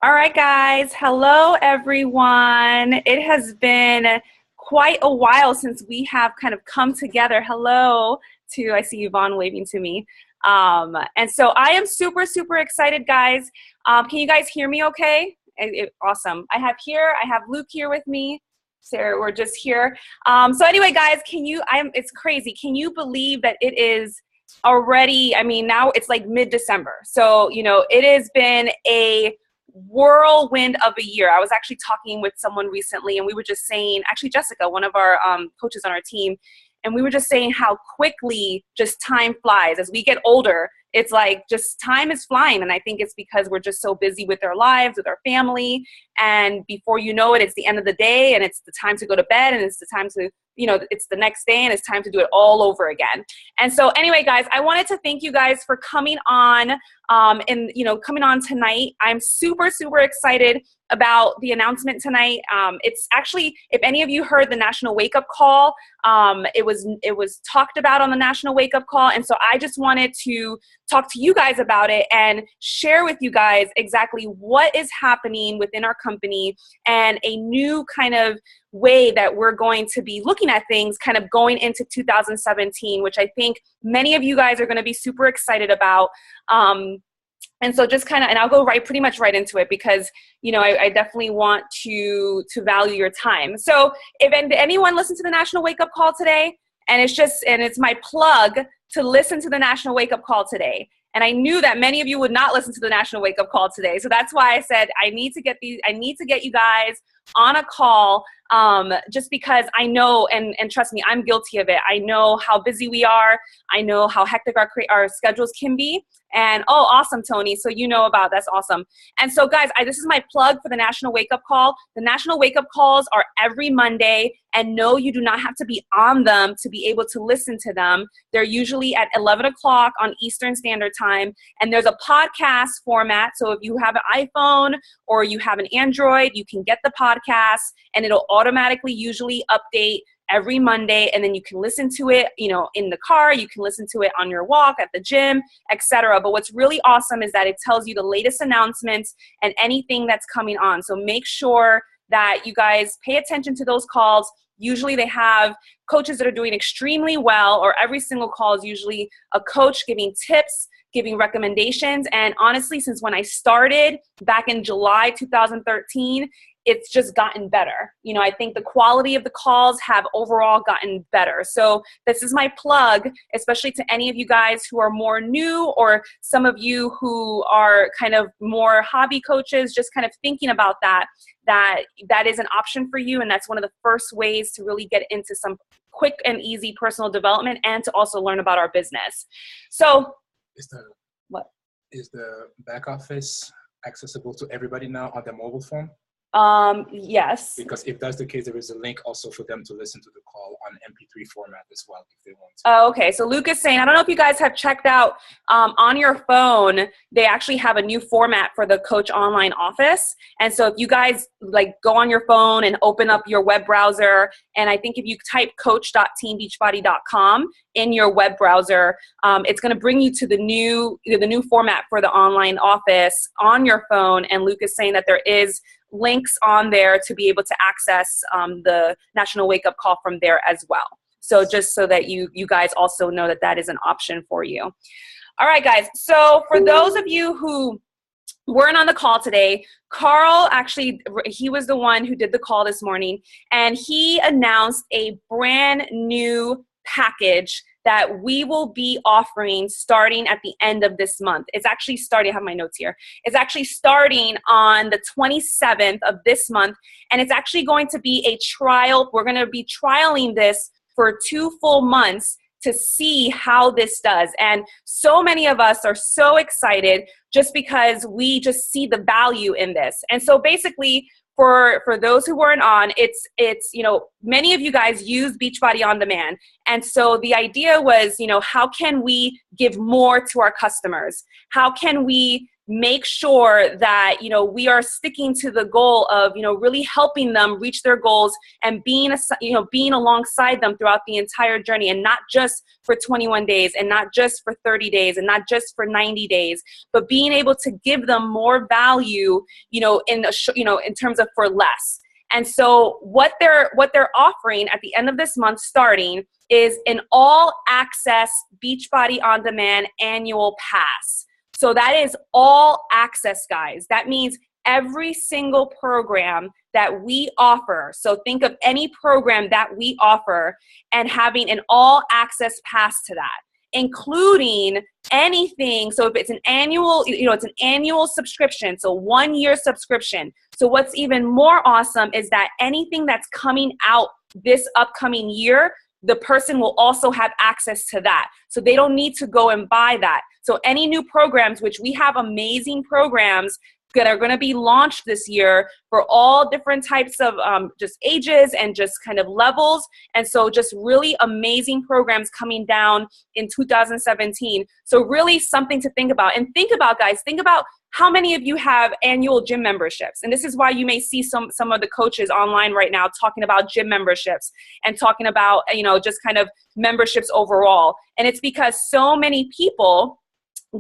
All right, guys. Hello, everyone. It has been quite a while since we have kind of come together. Hello to, I see Yvonne waving to me. And so I am super, super excited, guys. Can you guys hear me okay? Awesome. I have Luke here with me. Sarah, we're just here. So anyway, guys, it's crazy. Can you believe that it is already, now it's like mid-December. So, it has been a whirlwind of a year. I was actually talking with someone recently, and we were just saying, actually Jessica, one of our coaches on our team, and we were just saying how quickly just time flies. As we get older, it's like just time is flying. And I think it's because we're just so busy with our lives, with our family. And before you know it, it's the end of the day, and it's the time to go to bed, and it's the time to, it's the next day, and it's time to do it all over again. And so anyway, guys, I wanted to thank you guys for coming on coming on tonight. I'm super, super excited about the announcement tonight. It's actually, if any of you heard the National Wake Up Call, it was talked about on the National Wake Up Call. And so I just wanted to talk to you guys about it and share with you guys exactly what is happening within our company and a new kind of way that we're going to be looking at things kind of going into 2017, which I think many of you guys are going to be super excited about. And so just kind of, and I'll go pretty much right into it because, I definitely want to value your time. So if anyone listened to the National Wake Up Call today, and it's my plug to listen to the National Wake Up Call today. And I knew that many of you would not listen to the National Wake Up Call today. So that's why I said, I need to get you guys on a call, just because I know, and trust me, I'm guilty of it. I know how busy we are. I know how hectic our schedules can be. And oh, awesome, Tony. So that's awesome. And so guys, this is my plug for the National Wake Up Call. The National Wake Up Calls are every Monday, and no, you do not have to be on them to be able to listen to them. They're usually at 11 o'clock on Eastern Standard Time. And there's a podcast format. So if you have an iPhone or you have an Android, you can get the podcast, and it'll automatically usually update every Monday, and then you can listen to it, in the car, you can listen to it on your walk, at the gym, etc. But what's really awesome is that it tells you the latest announcements and anything that's coming on. So make sure that you guys pay attention to those calls. Usually they have coaches that are doing extremely well, or every single call is usually a coach giving tips, giving recommendations. And honestly, since when I started back in July 2013, it's just gotten better. I think the quality of the calls have overall gotten better. So this is my plug, especially to any of you guys who are more new, or some of you who are kind of more hobby coaches, just kind of thinking about that is an option for you. And that's one of the first ways to really get into some quick and easy personal development, and to also learn about our business. So is the back office accessible to everybody now on their mobile phone? Yes. Because if that's the case, there is a link also for them to listen to the call on MP3 format as well, if they want to. Oh, okay. So Luke is saying, I don't know if you guys have checked out, on your phone, they actually have a new format for the Coach Online Office. And so if you guys go on your phone and open up your web browser, and I think if you type coach.teambeachbody.com in your web browser, it's going to bring you to the new format for the online office on your phone. And Luke is saying that there is links on there to be able to access the National Wake Up Call from there as well. So just so that you guys also know that is an option for you. All right, guys. So for those of you who weren't on the call today, Carl, actually, he was the one who did the call this morning, and he announced a brand new package that we will be offering starting at the end of this month. It's actually starting, I have my notes here. It's actually starting on the 27th of this month, and it's actually going to be a trial. We're going to be trialing this for 2 full months to see how this does. And so many of us are so excited just because we just see the value in this. And so basically, for those who weren't on, it's many of you guys use Beachbody On Demand. And so the idea was, how can we give more to our customers? How can we make sure that, you know, we are sticking to the goal of, you know, really helping them reach their goals and being, you know, being alongside them throughout the entire journey, and not just for 21 days and not just for 30 days and not just for 90 days, but being able to give them more value, you know, in terms of for less. And so what they're offering at the end of this month starting is an all access Beachbody On Demand annual pass. So that is all access, guys. That means every single program that we offer. So think of any program that we offer and having an all access pass to that, including anything. So if it's an annual, you know, it's an annual subscription, so 1 year subscription. So what's even more awesome is that anything that's coming out this upcoming year, the person will also have access to that. So they don't need to go and buy that. So any new programs, which we have amazing programs that are going to be launched this year for all different types of just ages and just kind of levels. And so just really amazing programs coming down in 2017. So really something to think about. And think about, guys, think about how many of you have annual gym memberships. And this is why you may see some of the coaches online right now talking about gym memberships and talking about, you know, just kind of memberships overall. And it's because so many people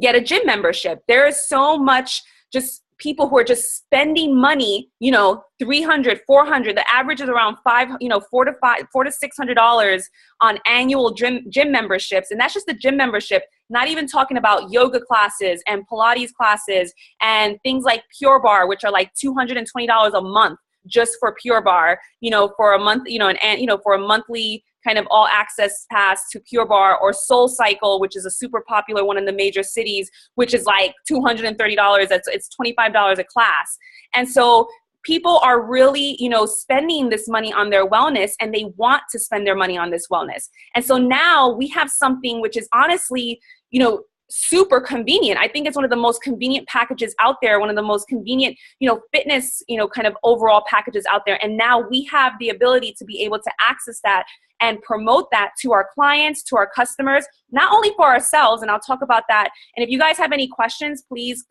get a gym membership. There is so much just people who are just spending money, you know, $300, $400. The average is around $400 to $600 on annual gym memberships. And that's just the gym membership, not even talking about yoga classes and Pilates classes and things like Pure Barre, which are like $220 a month just for Pure Barre, you know, for a month, you know, and you know, for a monthly kind of all access pass to Pure Barre, or Soul Cycle, which is a super popular one in the major cities, which is like $230. It's $25 a class. And so people are really, you know, spending this money on their wellness, and they want to spend their money on this wellness. And so now we have something which is honestly, you know, super convenient. I think it's one of the most convenient packages out there, one of the most convenient, you know, fitness, you know, kind of overall packages out there. And now we have the ability to be able to access that and promote that to our clients, to our customers, not only for ourselves, and I'll talk about that. And if you guys have any questions, please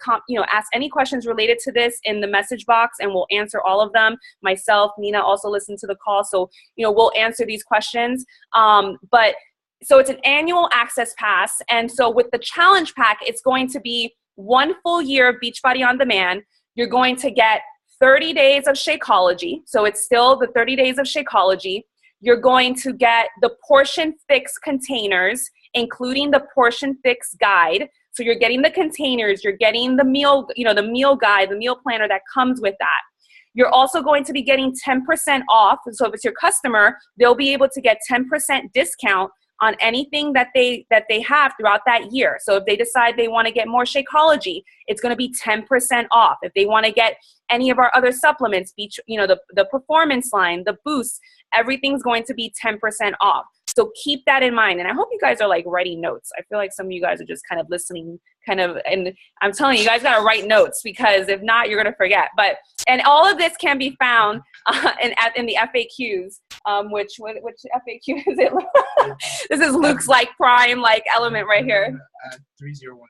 ask any questions related to this in the message box, and we'll answer all of them. Myself, Nina also listened to the call, so, you know, we'll answer these questions. So it's an annual access pass. And so with the challenge pack, it's going to be 1 full year of Beachbody On Demand. You're going to get 30 days of Shakeology. So it's still the 30 days of Shakeology. You're going to get the Portion Fix containers, including the Portion Fix guide. So you're getting the containers, you're getting the meal, you know, the meal guide, the meal planner that comes with that. You're also going to be getting 10% off. So if it's your customer, they'll be able to get 10% discount on anything that they have throughout that year. So if they decide they want to get more Shakeology, it's going to be 10% off. If they want to get any of our other supplements, you know, the performance line, the boost, everything's going to be 10% off. So keep that in mind. And I hope you guys are like writing notes. I feel like some of you guys are just kind of listening and I'm telling you, you guys got to write notes, because if not, you're going to forget. And all of this can be found in the FAQs, which FAQ is it? This is Luke's like prime like element right here. 3012.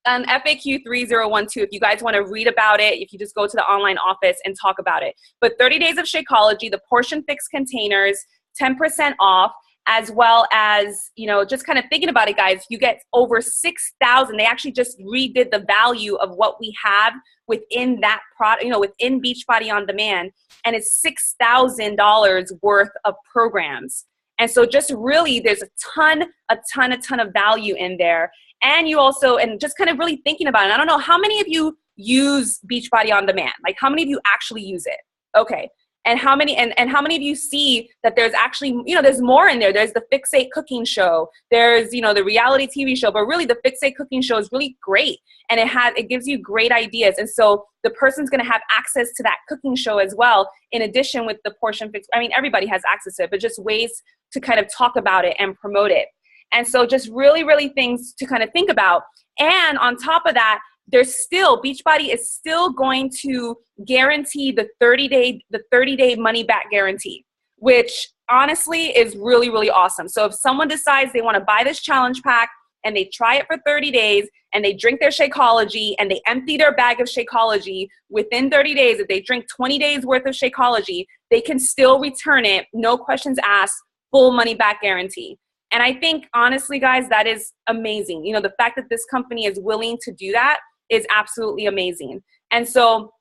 FAQ 3012. If you guys want to read about it, if you just go to the online office and talk about it. But 30 days of Shakeology, the Portion Fix containers, 10% off, as well as, you know, just kind of thinking about it, guys, you get over 6,000. They actually just redid the value of what we have within that product, you know, within Beachbody On Demand, and it's $6,000 worth of programs. And so just really, there's a ton of value in there. And you also, and just kind of really thinking about it, I don't know, how many of you use Beachbody On Demand? Like, how many of you actually use it? Okay. And how many of you see that there's actually, you know, there's more in there. There's the Fixate cooking show. There's, you know, the reality TV show, but really the Fixate cooking show is really great. And it gives you great ideas. And so the person's going to have access to that cooking show as well, in addition with the Portion Fix. I mean, everybody has access to it, but just ways to kind of talk about it and promote it. And so just really, really things to kind of think about. And on top of that, Beachbody is still going to guarantee the 30-day money back guarantee, which honestly is really, really awesome. So if someone decides they want to buy this challenge pack, and they try it for 30 days and they drink their Shakeology and they empty their bag of Shakeology within 30 days, if they drink 20 days worth of Shakeology, they can still return it, no questions asked, full money back guarantee. And I think, honestly, guys, that is amazing. You know, the fact that this company is willing to do that is absolutely amazing. And so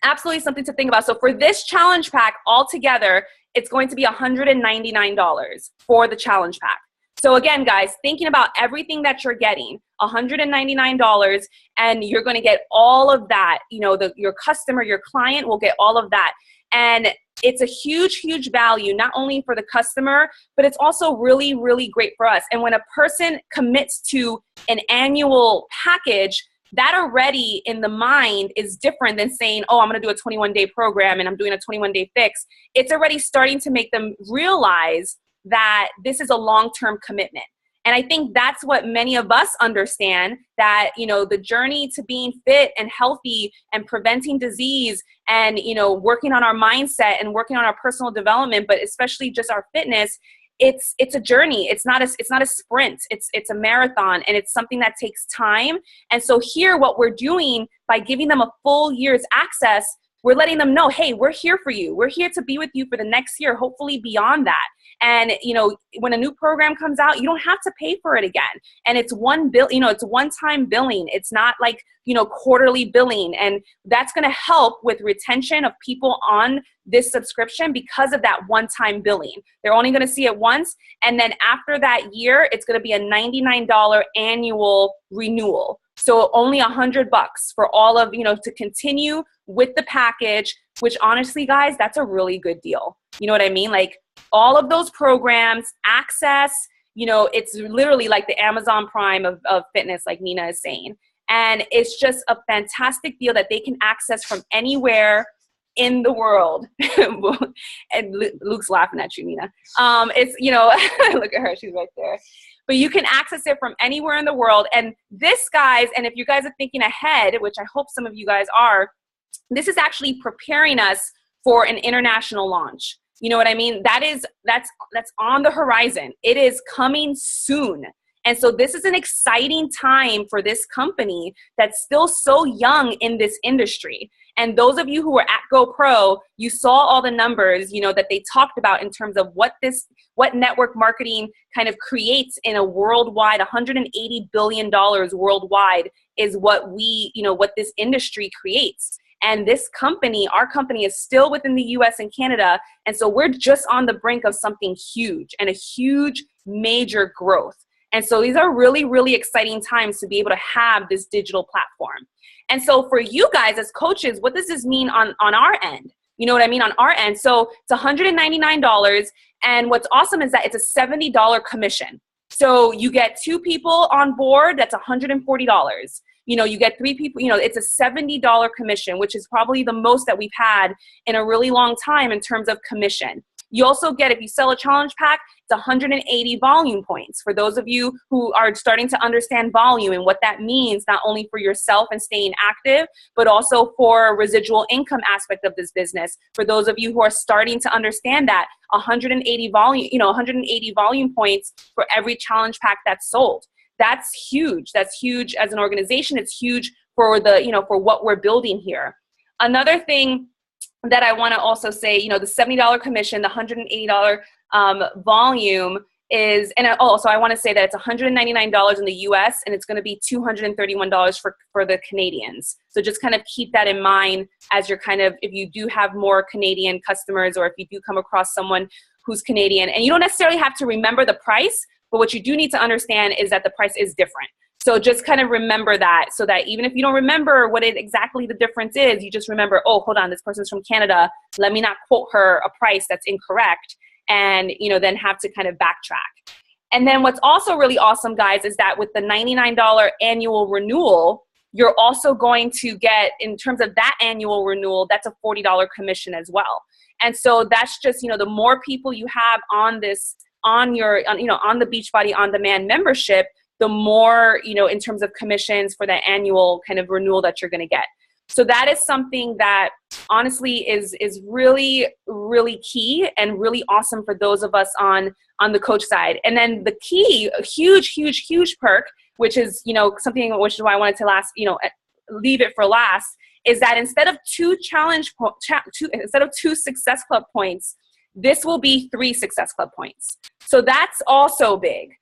absolutely something to think about. So for this challenge pack altogether, it's going to be $199 for the challenge pack. So again, guys, thinking about everything that you're getting, $199, and you're going to get all of that. You know, your customer, your client will get all of that. And it's a huge, huge value, not only for the customer, but it's also really, really great for us. And when a person commits to an annual package, that already in the mind is different than saying, oh, I'm going to do a 21-day program and I'm doing a 21-day fix. It's already starting to make them realize that this is a long-term commitment. And I think that's what many of us understand, that, you know, the journey to being fit and healthy and preventing disease and, you know, working on our mindset and working on our personal development, but especially just our fitness, it's a journey. It's not a sprint. It's a marathon, and it's something that takes time. And so here, what we're doing by giving them a full year's access, we're letting them know, hey, we're here for you. We're here to be with you for the next year, hopefully beyond that. And, you know, when a new program comes out, you don't have to pay for it again. And it's it's one-time billing. It's not like, you know, quarterly billing. And that's going to help with retention of people on this subscription because of that one-time billing. They're only going to see it once. And then after that year, it's going to be a $99 annual renewal. So only $100 for all of, you know, to continue with the package, which honestly, guys, that's a really good deal. You know what I mean? Like all of those programs, access, you know, it's literally like the Amazon Prime of fitness, like Nina is saying. And it's just a fantastic deal that they can access from anywhere in the world. And Luke's laughing at you, Nina. It's, you know, look at her, she's right there. But you can access it from anywhere in the world. And this, guys, and if you guys are thinking ahead, which I hope some of you guys are, this is actually preparing us for an international launch. You know what I mean? That's on the horizon. It is coming soon. And so this is an exciting time for this company that's still so young in this industry. And those of you who were at GoPro, you saw all the numbers, you know, that they talked about in terms of what network marketing kind of creates in a worldwide, $180 billion worldwide is what what this industry creates. And this company, our company, is still within the US and Canada. And so we're just on the brink of something huge and a huge major growth. And so these are really, really exciting times to be able to have this digital platform. And so for you guys as coaches, what does this mean on our end? You know what I mean? On our end. So it's $199. And what's awesome is that it's a $70 commission. So you get 2 people on board, that's $140. You know, you get 3 people, you know, it's a $70 commission, which is probably the most that we've had in a really long time in terms of commission. You also get, if you sell a challenge pack, it's 180 volume points. For those of you who are starting to understand volume and what that means, not only for yourself and staying active, but also for residual income aspect of this business. For those of you who are starting to understand that, 180 volume points for every challenge pack that's sold. That's huge. That's huge as an organization. It's huge for for what we're building here. Another thing that I want to also say, you know, the $70 commission, the $180 volume is, and also I want to say that it's $199 in the US and it's going to be $231 for the Canadians. So just kind of keep that in mind as you're kind of, if you do have more Canadian customers or if you do come across someone who's Canadian, and you don't necessarily have to remember the price, but what you do need to understand is that the price is different. So just kind of remember that, so that even if you don't remember what exactly the difference is, you just remember, oh, hold on, this person's from Canada. Let me not quote her a price that's incorrect, and then have to kind of backtrack. And then what's also really awesome, guys, is that with the $99 annual renewal, you're also going to get, in terms of that annual renewal, that's a $40 commission as well. And so that's just, the more people you have on this, on the Beachbody On Demand membership, the more, in terms of commissions for that annual kind of renewal that you're going to get. So that is something that honestly is really, really key and really awesome for those of us on the coach side. And then the key, a huge perk, which is, something which is why I wanted to leave it for last, is that instead of two Success Club points, this will be 3 Success Club points. So that's also big.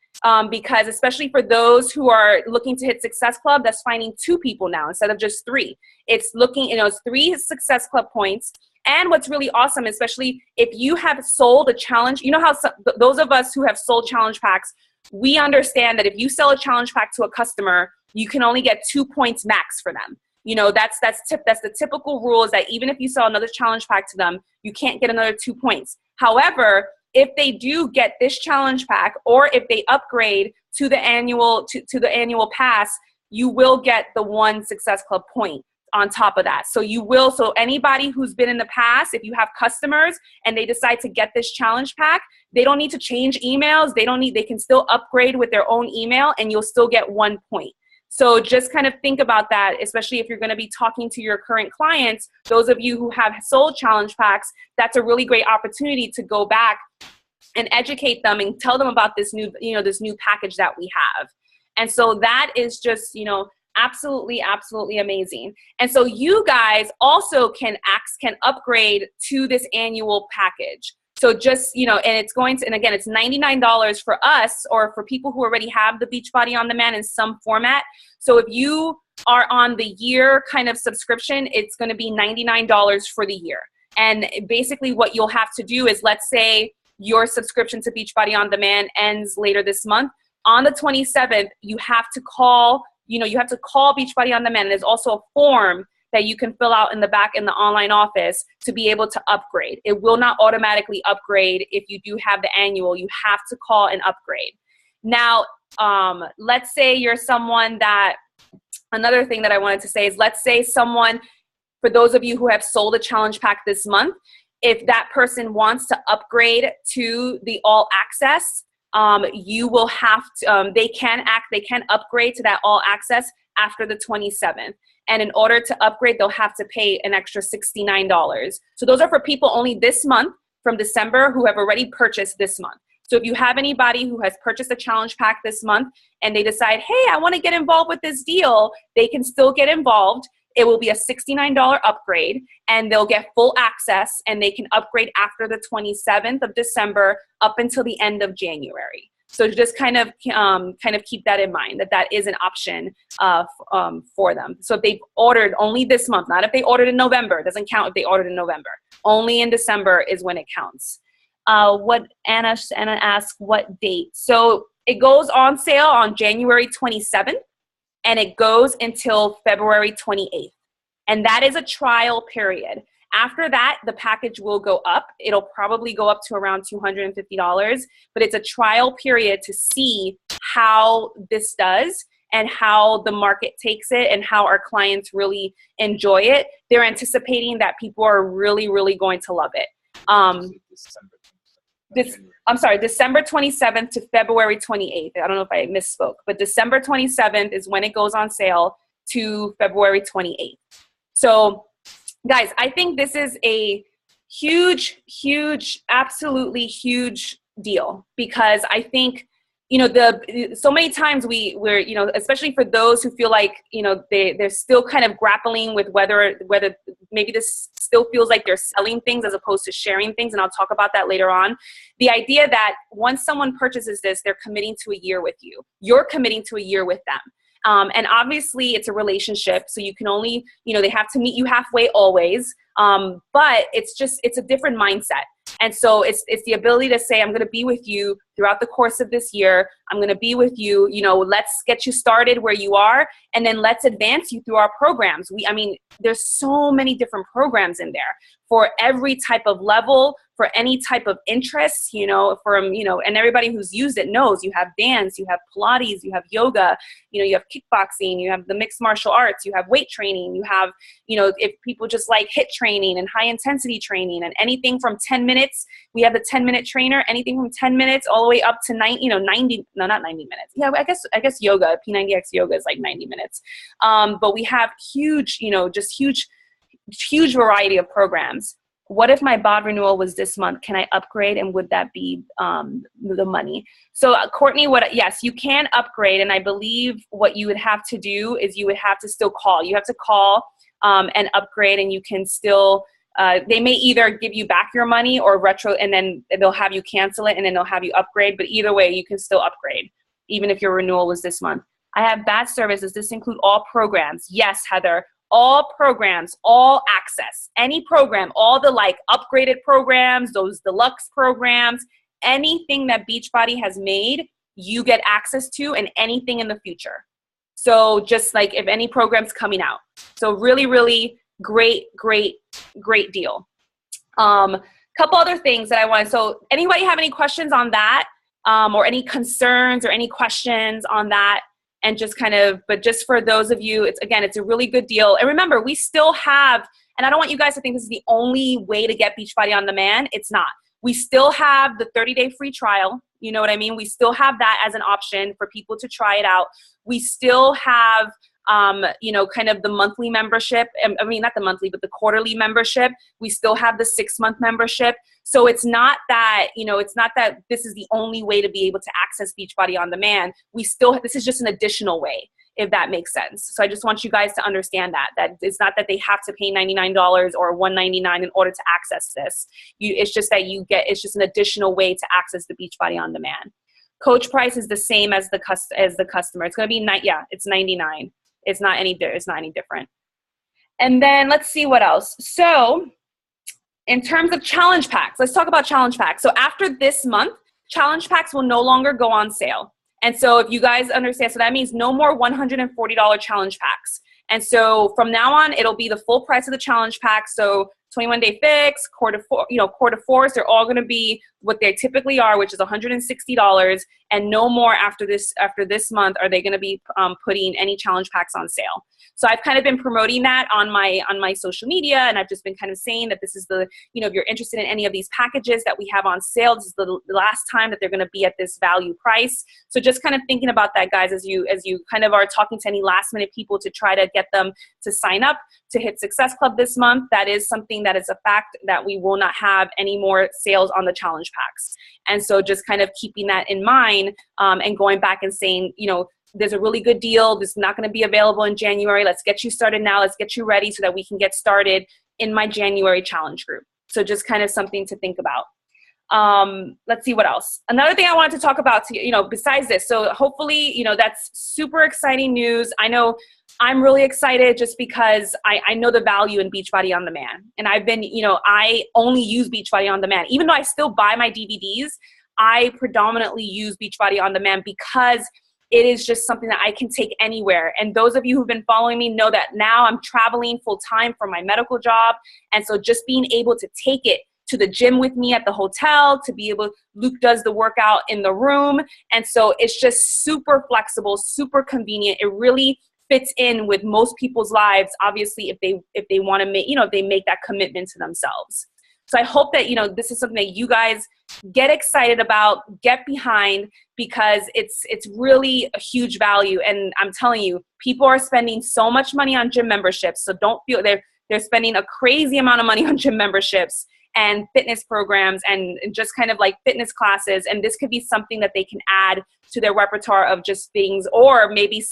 Because especially for those who are looking to hit Success Club, that's finding 2 people now instead of just 3. It's looking, it's 3 Success Club points. And what's really awesome, especially if you have sold a challenge, how those of us who have sold challenge packs, we understand that if you sell a challenge pack to a customer, you can only get 2 points max for them. That's the typical rule, is that even if you sell another challenge pack to them, you can't get another 2 points. However, if they do get this challenge pack, or if they upgrade to the annual pass, you will get the 1 Success Club point on top of that. So anybody who's been in the past, if you have customers and they decide to get this challenge pack, they don't need to change emails. They can still upgrade with their own email, and you'll still get 1 point. So just kind of think about that, especially if you're going to be talking to your current clients. Those of you who have sold challenge packs, that's a really great opportunity to go back and educate them and tell them about this new package that we have. And so that is just, absolutely amazing. And so you guys also can upgrade to this annual package. So just, and it's and again, it's $99 for us, or for people who already have the Beachbody On Demand in some format. So if you are on the year kind of subscription, it's going to be $99 for the year. And basically what you'll have to do is, let's say your subscription to Beachbody On Demand ends later this month. On the 27th, you have to call Beachbody On Demand. And there's also a form that you can fill out in the back in the online office to be able to upgrade. It will not automatically upgrade if you do have the annual. You have to call and upgrade. Now, let's say you're someone that, another thing that I wanted to say is, let's say someone, for those of you who have sold a challenge pack this month, if that person wants to upgrade to the all access, you will have to, they can upgrade to that all access after the 27th. And in order to upgrade, they'll have to pay an extra $69. So those are for people only this month, from December, who have already purchased this month. So if you have anybody who has purchased a challenge pack this month and they decide, hey, I want to get involved with this deal, they can still get involved. It will be a $69 upgrade, and they'll get full access, and they can upgrade after the 27th of December up until the end of January. So just kind of keep that in mind, that is an option for them. So if they've ordered only this month, not if they ordered in November, it doesn't count if they ordered in November. Only in December is when it counts. What Anna asked, what date? So it goes on sale on January 27th, and it goes until February 28th. And that is a trial period. After that, the package will go up. It'll probably go up to around $250, but it's a trial period to see how this does and how the market takes it and how our clients really enjoy it. They're anticipating that people are really, really going to love it. December 27th to February 28th. I don't know if I misspoke, but December 27th is when it goes on sale to February 28th. So guys, I think this is a huge, absolutely huge deal, because I think, so many times we're, especially for those who feel like, they're still kind of grappling with whether maybe this still feels like they're selling things as opposed to sharing things. And I'll talk about that later on. The idea that once someone purchases this, they're committing to a year with you. You're committing to a year with them. And obviously it's a relationship, so you can only, they have to meet you halfway always. But it's a different mindset. And so it's the ability to say, I'm going to be with you throughout the course of this year. I'm going to be with you, let's get you started where you are, and then let's advance you through our programs. There's so many different programs in there for every type of level, for any type of interest, you know, from, you know, and everybody who's used it knows you have dance, you have Pilates, you have yoga, you know, you have kickboxing, you have the mixed martial arts, you have weight training, you have, you know, if people just like HIIT training and high intensity training, and anything from 10 minutes, we have the 10-minute trainer, anything from 10 minutes all the way up to 90 minutes. Yeah, I guess yoga, P90X yoga is like 90 minutes. But we have huge, you know, just huge variety of programs. What if my bod renewal was this month? Can I upgrade, and would that be the money? So Courtney, yes, you can upgrade, and I believe what you would have to do is you would have to still call. You have to call and upgrade, and you can still, they may either give you back your money or retro, and then they'll have you cancel it, and then they'll have you upgrade. But either way, you can still upgrade, even if your renewal was this month. I have bad service. Does this include all programs? Yes, Heather. All programs, all access, any program, all the like upgraded programs, those deluxe programs, anything that Beachbody has made, you get access to, and anything in the future. So just like if any program's coming out. So really, really great deal. Couple other things that I want. So anybody have any questions on that, or any concerns or any questions on that? And just kind of, but just for those of you, it's a really good deal. And remember, we still have, and I don't want you guys to think this is the only way to get Beachbody on demand. It's not. We still have the 30-day free trial. You know what I mean? We still have that as an option for people to try it out. We still have, you know, kind of the monthly membership. I mean, not the monthly, but the quarterly membership. We still have the 6-month membership. So it's not that, you know, it's not that this is the only way to be able to access Beachbody on demand. This is just an additional way, if that makes sense. So I just want you guys to understand that it's not that they have to pay $99 or $199 in order to access this. It's just that it's just an additional way to access the Beachbody on demand. Coach price is the same as the customer. It's going to be it's $99. It's not any different. And then let's see what else. So in terms of challenge packs, let's talk about challenge packs. So after this month, challenge packs will no longer go on sale. And so if you guys understand, so that means no more $140 challenge packs. And so from now on, it'll be the full price of the challenge pack. So 21-day fix, core to force, they're all going to be what they typically are, which is $160, and no more after this month are they going to be putting any challenge packs on sale. So I've kind of been promoting that on my social media, and I've just been kind of saying that this is the, you know, if you're interested in any of these packages that we have on sale, this is the last time that they're going to be at this value price. So just kind of thinking about that, guys, as you kind of are talking to any last minute people to try to get them to sign up to HIIT Success Club this month. That is something that is a fact, that we will not have any more sales on the challenge packs. And so just kind of keeping that in mind, and going back and saying, you know, there's a really good deal. This is not going to be available in January. Let's get you started now. Let's get you ready so that we can get started in my January challenge group. So just kind of something to think about. Let's see what else. Another thing I wanted to talk about, you know, besides this. So hopefully, you know, that's super exciting news. I know I'm really excited just because I know the value in Beachbody on demand. And I've been, you know, I only use Beachbody on demand. Even though I still buy my DVDs, I predominantly use Beachbody on demand because it is just something that I can take anywhere. And those of you who've been following me know that now I'm traveling full time for my medical job. And so just being able to take it to the gym with me at the hotel, to be able, Luke does the workout in the room. And so it's just super flexible, super convenient. It really fits in with most people's lives, obviously, if they want to make, you know, if they make that commitment to themselves. So I hope that, you know, this is something that you guys get excited about, get behind, because it's really a huge value. And I'm telling you, people are spending so much money on gym memberships. So don't feel they're spending a crazy amount of money on gym memberships and fitness programs and just kind of like fitness classes. And this could be something that they can add to their repertoire of just things, or maybe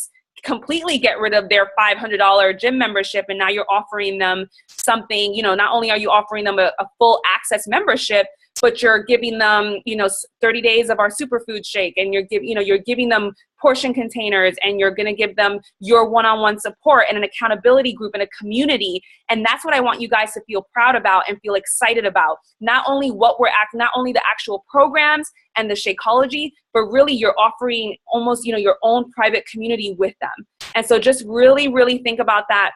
completely get rid of their $500 gym membership, and now you're offering them something, you know, not only are you offering them a full access membership, but you're giving them, you know, 30 days of our superfood shake, and you're giving them portion containers, and you're going to give them your one-on-one support and an accountability group and a community. And that's what I want you guys to feel proud about and feel excited about. Not only not only the actual programs and the Shakeology, but really you're offering almost, you know, your own private community with them. And so just really, really think about that.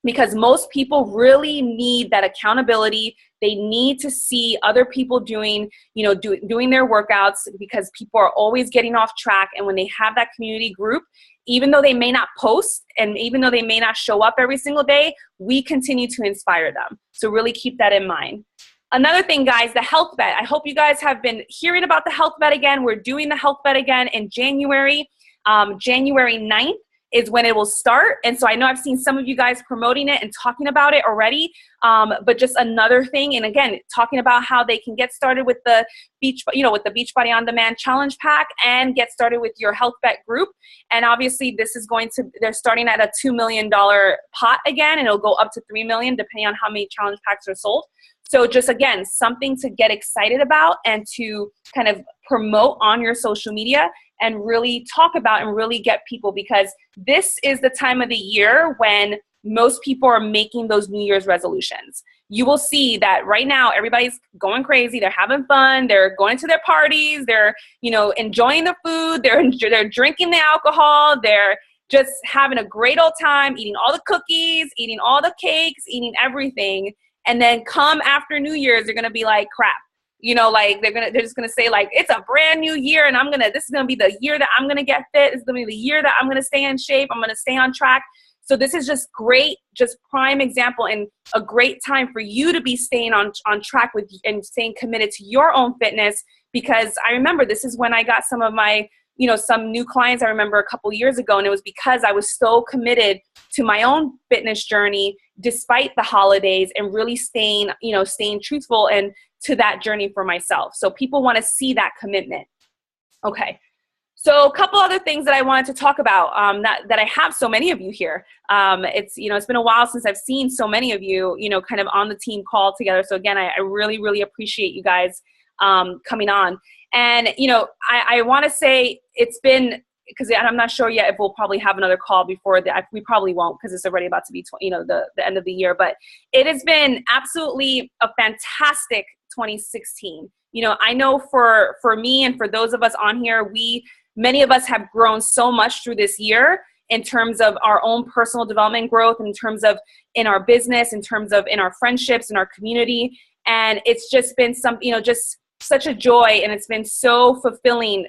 because most people really need that accountability. They need to see other people doing, doing their workouts, because people are always getting off track. And when they have that community group, even though they may not post and even though they may not show up every single day, we continue to inspire them. So really keep that in mind. Another thing, guys, the health bet. I hope you guys have been hearing about the health bet again. We're doing the health bet again in January. January 9th is when it will start. And so I know I've seen some of you guys promoting it and talking about it already, but just another thing. And again, talking about how they can get started with the with the Beachbody On Demand Challenge Pack and get started with your health bet group. And obviously this is they're starting at a $2 million pot again, and it'll go up to $3 million depending on how many challenge packs are sold. So just, again, something to get excited about and to kind of promote on your social media and really talk about and really get people, because this is the time of the year when most people are making those New Year's resolutions. You will see that right now everybody's going crazy. They're having fun. They're going to their parties. They're, enjoying the food. They're drinking the alcohol. They're just having a great old time, eating all the cookies, eating all the cakes, eating everything. And then come after New Year's, they're going to be like, crap. They're just going to say, like, it's a brand new year and this is going to be the year that I'm going to get fit. It's going to be the year that I'm going to stay in shape. I'm going to stay on track. So this is just great, just prime example and a great time for you to be staying on track with and staying committed to your own fitness. Because I remember this is when I got some of my, some new clients I remember a couple years ago, and it was because I was so committed to my own fitness journey despite the holidays and really staying truthful and to that journey for myself. So people want to see that commitment. Okay. So a couple other things that I wanted to talk about that I have so many of you here. It's been a while since I've seen so many of you, kind of on the team call together. So again, I really, really appreciate you guys coming on. And, I want to say it's been, because I'm not sure yet if we'll probably have another call before that. We probably won't, because it's already about to be, the end of the year. But it has been absolutely a fantastic 2016. I know for me and for those of us on here, many of us have grown so much through this year in terms of our own personal development growth, in terms of in our business, in terms of in our friendships, in our community. And it's just been just such a joy, and it's been so fulfilling,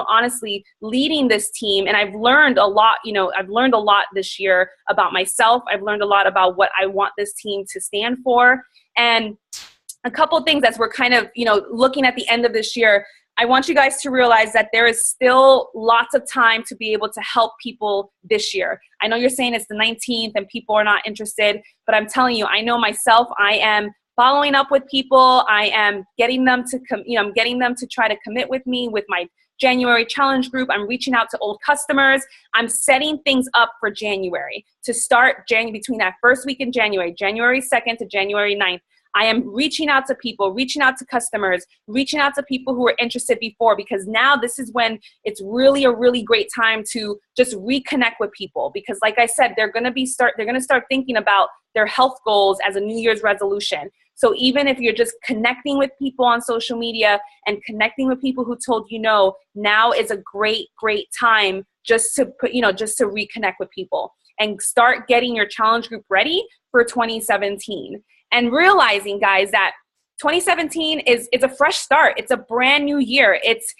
honestly, leading this team. And I've learned a lot, this year about myself. I've learned a lot about what I want this team to stand for. And a couple of things as we're kind of, looking at the end of this year, I want you guys to realize that there is still lots of time to be able to help people this year. I know you're saying it's the 19th and people are not interested, but I'm telling you, I know myself, I am following up with people. I am getting them to I'm getting them to try to commit with me with my January challenge group. I'm reaching out to old customers. I'm setting things up for January to start between that first week in January 2nd to January 9th. I am reaching out to people, reaching out to customers, reaching out to people who were interested before, because now this is when it's really a really great time to just reconnect with people. Because like I said, they're going to start thinking about their health goals as a New Year's resolution. So even if you're just connecting with people on social media and connecting with people who told now is a great, great time just to reconnect with people and start getting your challenge group ready for 2017. And realizing, guys, that 2017 is a fresh start. It's a brand new year. It's,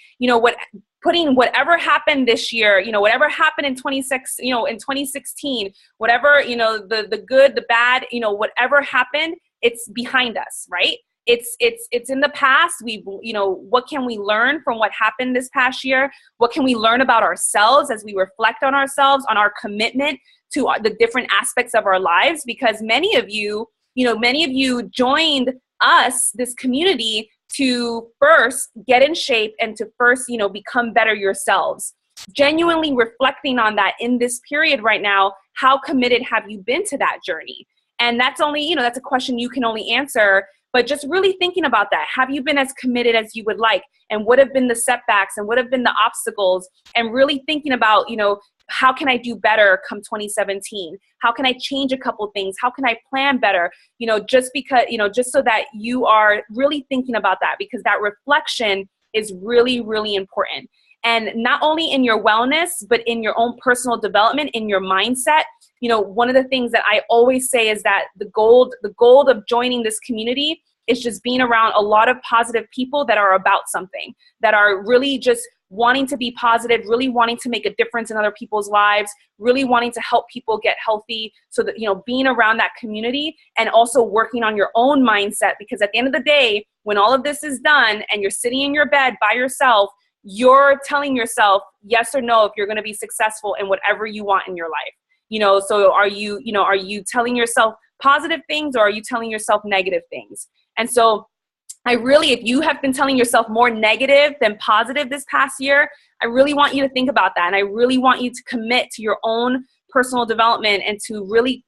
putting whatever happened this year, whatever happened in 2016, whatever, the good, the bad, whatever happened, it's behind us, right? It's in the past. What can we learn from what happened this past year? What can we learn about ourselves as we reflect on ourselves, on our commitment to the different aspects of our lives? Because many of you joined us, this community, to first get in shape and to first, become better yourselves. Genuinely reflecting on that in this period right now, how committed have you been to that journey? And that's only, that's a question you can only answer, but just really thinking about that. Have you been as committed as you would like? And what have been the setbacks and what have been the obstacles? And really thinking about, how can I do better come 2017? How can I change a couple things? How can I plan better? Just so that you are really thinking about that, because that reflection is really, really important. And not only in your wellness, but in your own personal development, in your mindset. one of the things that I always say is that the goal of joining this community is just being around a lot of positive people that are about something, that are really just wanting to be positive, really wanting to make a difference in other people's lives, really wanting to help people get healthy. So that, being around that community and also working on your own mindset, because at the end of the day, when all of this is done and you're sitting in your bed by yourself, you're telling yourself yes or no if you're going to be successful in whatever you want in your life. So are you telling yourself positive things, or are you telling yourself negative things? And so if you have been telling yourself more negative than positive this past year, I really want you to think about that. And I really want you to commit to your own personal development and to really,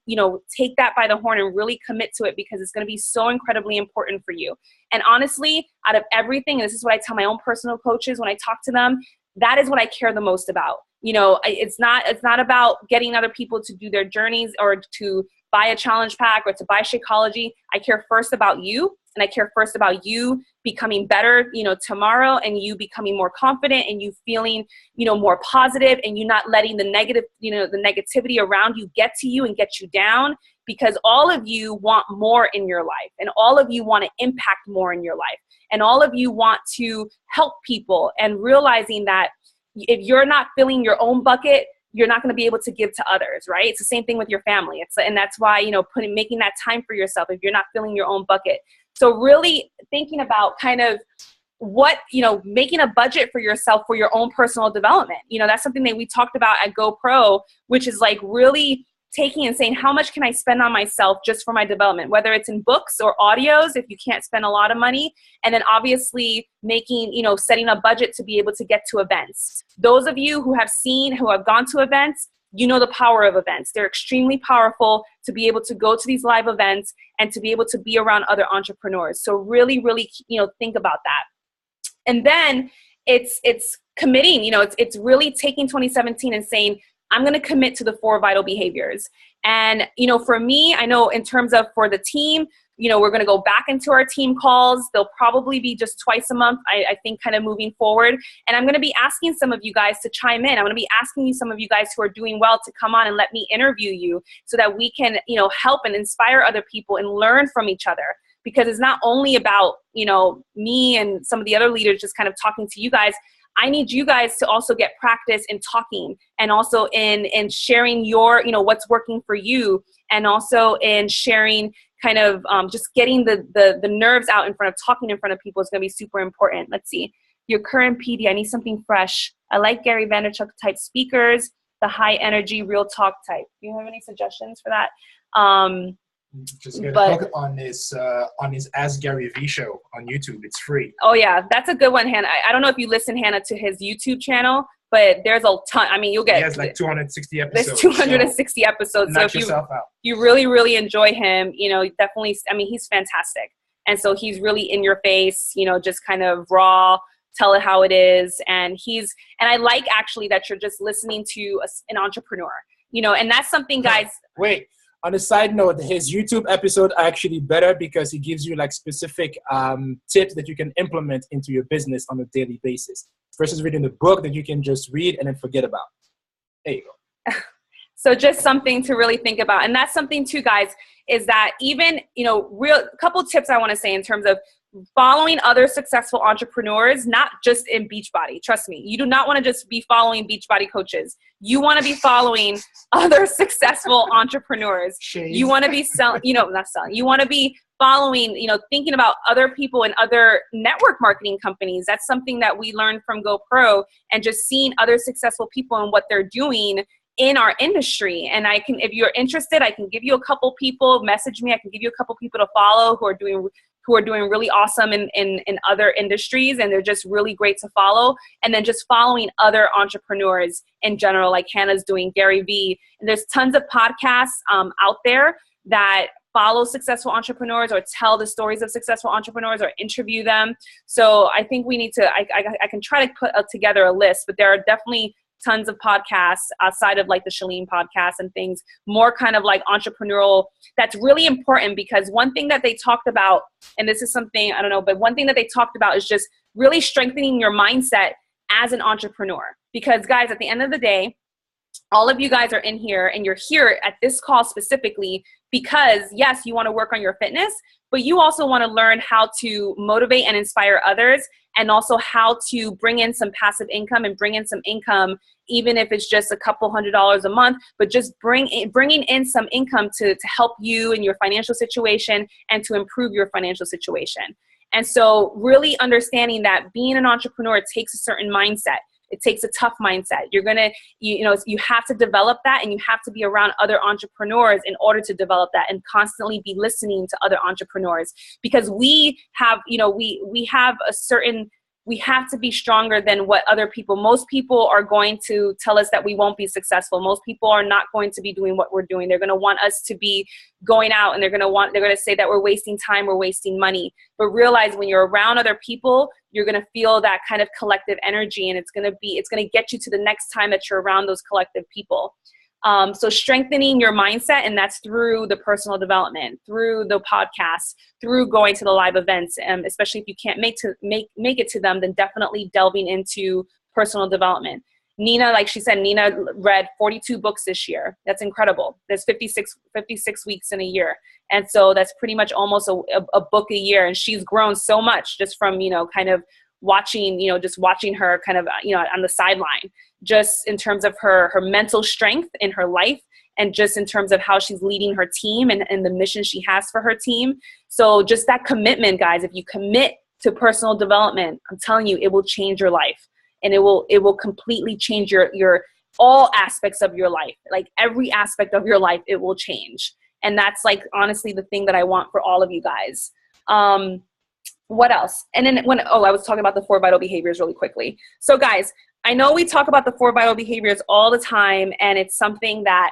take that by the horn and really commit to it, because it's going to be so incredibly important for you. And honestly, out of everything, and this is what I tell my own personal coaches when I talk to them, that is what I care the most about. It's not about getting other people to do their journeys or to buy a challenge pack or to buy Shakeology. I care first about you. And I care first about you becoming better, tomorrow, and you becoming more confident, and you feeling, more positive, and you not letting the negative, the negativity around you get to you and get you down, because all of you want more in your life, and all of you want to impact more in your life, and all of you want to help people, and realizing that if you're not filling your own bucket, you're not going to be able to give to others, right? It's the same thing with your family. And that's why, making that time for yourself if you're not filling your own bucket. So really thinking about kind of what, making a budget for yourself for your own personal development. That's something that we talked about at GoPro, which is like really taking and saying, how much can I spend on myself just for my development, whether it's in books or audios, if you can't spend a lot of money. And then obviously making, setting a budget to be able to get to events. Those of you who have gone to events, the power of events. They're extremely powerful to be able to go to these live events and to be able to be around other entrepreneurs. So really, really, think about that. And then it's committing, it's really taking 2017 and saying, I'm going to commit to the 4 vital behaviors. And, for me, I know in terms of for the team, we're going to go back into our team calls. They'll probably be just twice a month, I think, kind of moving forward. And I'm going to be asking some of you guys to chime in. I'm going to be asking some of you guys who are doing well to come on and let me interview you so that we can, help and inspire other people and learn from each other. Because it's not only about, me and some of the other leaders just kind of talking to you guys. I need you guys to also get practice in talking, and also in sharing your, what's working for you, and also in sharing kind of just getting the nerves out in front of talking in front of people is going to be super important. Let's see. Your current PD, I need something fresh. I like Gary Vaynerchuk type speakers, the high energy, real talk type. Do you have any suggestions for that? Just get hooked on his Ask Gary V show on YouTube. It's free. Oh yeah, that's a good one, Hannah. I don't know if you listen, Hannah, to his YouTube channel, but there's a ton. I mean, you'll get. He has like 260 episodes. There's 260 episodes. Knock so if yourself out. you really, really enjoy him, definitely. I mean, he's fantastic, and so he's really in your face. Just kind of raw. Tell it how it is, and I like actually that you're just listening to an entrepreneur. And that's something, guys. Wait. On a side note, his YouTube episode are actually better because he gives you like specific tips that you can implement into your business on a daily basis versus reading the book that you can just read and then forget about. There you go. So just something to really think about. And that's something too, guys, is that even, couple tips I want to say in terms of following other successful entrepreneurs, not just in Beachbody. Trust me, you do not want to just be following Beachbody coaches. You want to be following other successful entrepreneurs. You want to be selling, not selling. You want to be following, thinking about other people and other network marketing companies. That's something that we learned from GoPro, and just seeing other successful people and what they're doing in our industry. And I can, if you're interested, I can give you a couple people, message me. I can give you a couple people to follow who are doing really awesome in other industries, and they're just really great to follow. And then just following other entrepreneurs in general, like Hannah's doing, Gary Vee. And there's tons of podcasts out there that follow successful entrepreneurs or tell the stories of successful entrepreneurs or interview them. So I think we need to, I can try to put together a list, but there are definitely tons of podcasts outside of like the Shalene podcast and things, more kind of like entrepreneurial. That's really important, because one thing that they talked about, and this is something, I don't know, but one thing that they talked about is just really strengthening your mindset as an entrepreneur. Because guys, at the end of the day, all of you guys are in here, and you're here at this call specifically because, yes, you want to work on your fitness, but you also want to learn how to motivate and inspire others, and also how to bring in some passive income and bring in some income, even if it's just a couple $100s a month, but just bringing in some income to help you in your financial situation and to improve your financial situation. And so really understanding that being an entrepreneur takes a certain mindset. It takes a tough mindset. You're going to, you have to develop that, and you have to be around other entrepreneurs in order to develop that, and constantly be listening to other entrepreneurs, because we have, we have a certain, we have to be stronger than what other people, most people are going to tell us that we won't be successful. Most people are not going to be doing what we're doing. They're going to want us to be going out, and they're going to say that we're wasting time, we're wasting money. But realize when you're around other people, you're going to feel that kind of collective energy, and it's going to get you to the next time that you're around those collective people. So strengthening your mindset, and that's through the personal development, through the podcast, through going to the live events, especially if you can't make it to them, then definitely delving into personal development. Nina, like she said, Nina read 42 books this year. That's incredible. There's 56 weeks in a year. And so that's pretty much almost a book a year. And she's grown so much just from, kind of watching her kind of, on the sideline, just in terms of her mental strength in her life, and just in terms of how she's leading her team and the mission she has for her team. So just that commitment, guys, if you commit to personal development, I'm telling you, it will change your life, and it will completely change your all aspects of your life. Like every aspect of your life, it will change. And that's like, honestly, the thing that I want for all of you guys. What else? And then I was talking about the 4 vital behaviors really quickly. So guys, I know we talk about the 4 vital behaviors all the time, and it's something that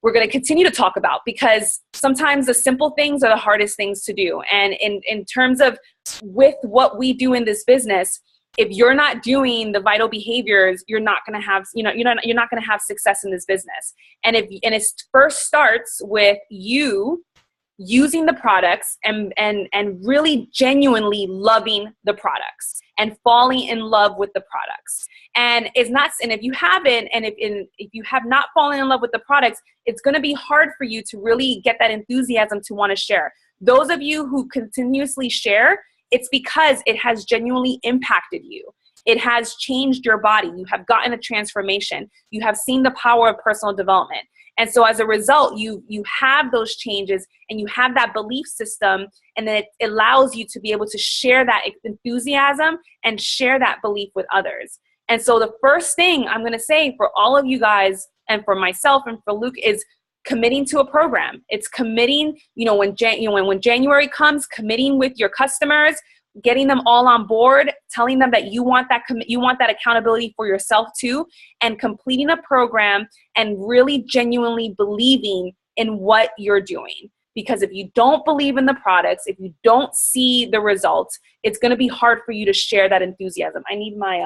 we're going to continue to talk about, because sometimes the simple things are the hardest things to do. And in terms of with what we do in this business, if you're not doing the vital behaviors, you're not going to have, you're not going to have success in this business. And it first starts with you using the products and really genuinely loving the products and falling in love with the products. And if you haven't, and if you have not fallen in love with the products, it's going to be hard for you to really get that enthusiasm to want to share. Those of you who continuously share, it's because it has genuinely impacted you. It has changed your body. You have gotten a transformation. You have seen the power of personal development. And so as a result, you have those changes, and you have that belief system, and then it allows you to be able to share that enthusiasm and share that belief with others. And so the first thing I'm going to say for all of you guys, and for myself and for Luke, is committing to a program. It's committing, when January comes, committing with your customers, getting them all on board, telling them that you want that accountability for yourself too, and completing a program and really genuinely believing in what you're doing. Because if you don't believe in the products, if you don't see the results, it's going to be hard for you to share that enthusiasm. I need my